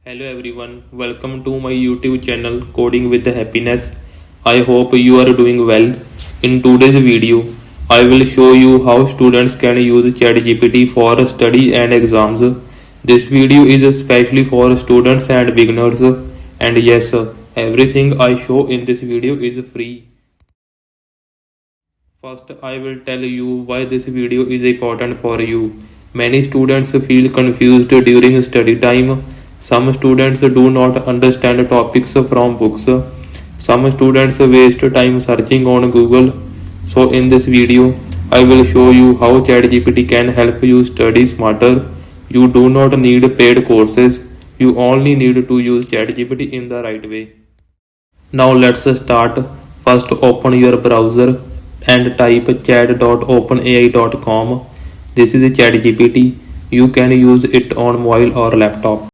Hello everyone, welcome to my YouTube channel Coding with Happiness. I hope you are doing well. In today's video, I will show you how students can use ChatGPT for study and exams. This video is especially for students and beginners. And yes, everything I show in this video is free. First, I will tell you why this video is important for you. Many students feel confused during study time. Some students do not understand topics from books. Some students waste time searching on Google. So in this video, I will show you how ChatGPT can help you study smarter. You do not need paid courses. You only need to use ChatGPT in the right way. Now let's start. First open your browser and type chat.openai.com. This is ChatGPT. You can use it on mobile or laptop.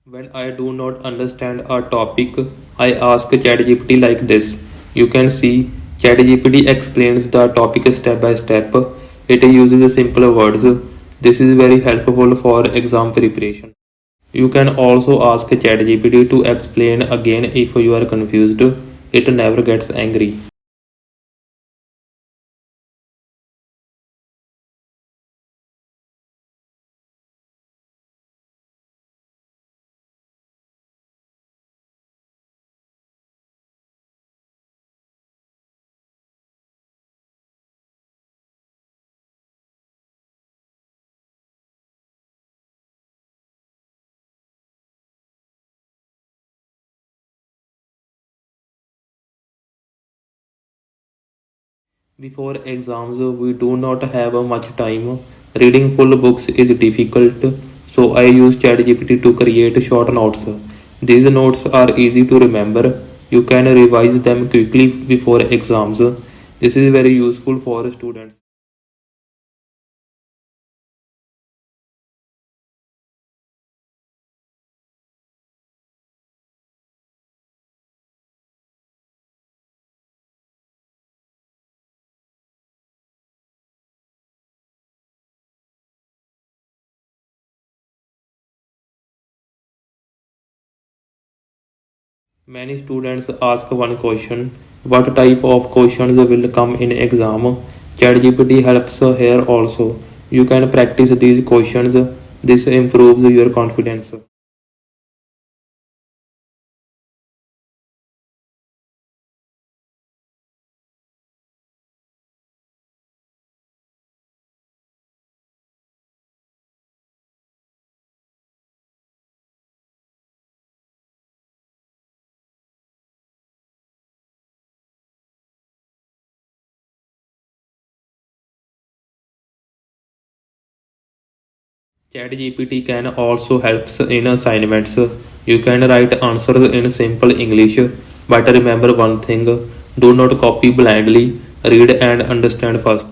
When I do not understand a topic, I ask ChatGPT like this. You can see ChatGPT explains the topic step by step. It uses simple words. This is very helpful for exam preparation. You can also ask ChatGPT to explain again if you are confused. It never gets angry. Before exams, we do not have much time. Reading full books is difficult, so I use ChatGPT to create short notes. These notes are easy to remember. You can revise them quickly before exams. This is very useful for students. Many students ask one question, what type of questions will come in exam? ChatGPT helps here also. You can practice these questions. This improves your confidence. ChatGPT can also help in assignments. You can write answers in simple English, but remember one thing, do not copy blindly, read and understand first.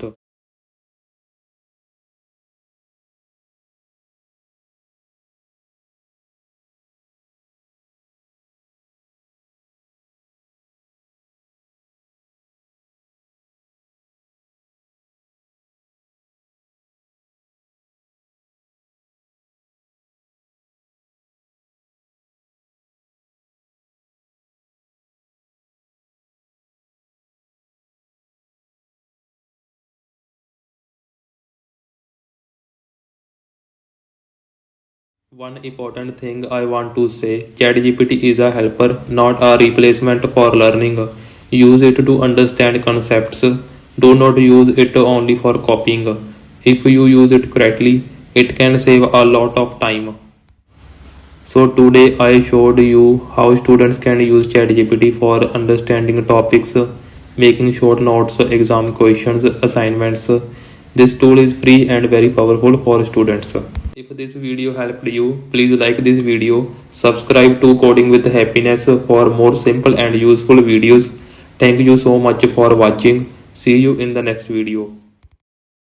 One important thing I want to say, ChatGPT is a helper, not a replacement for learning. Use it to understand concepts. Do not use it only for copying. If you use it correctly, it can save a lot of time. So today I showed you how students can use ChatGPT for understanding topics, making short notes, exam questions, assignments. This tool is free and very powerful for students. If this video helped you, please like this video, subscribe to Coding with Happiness for more simple and useful videos. Thank you so much for watching. See you in the next video.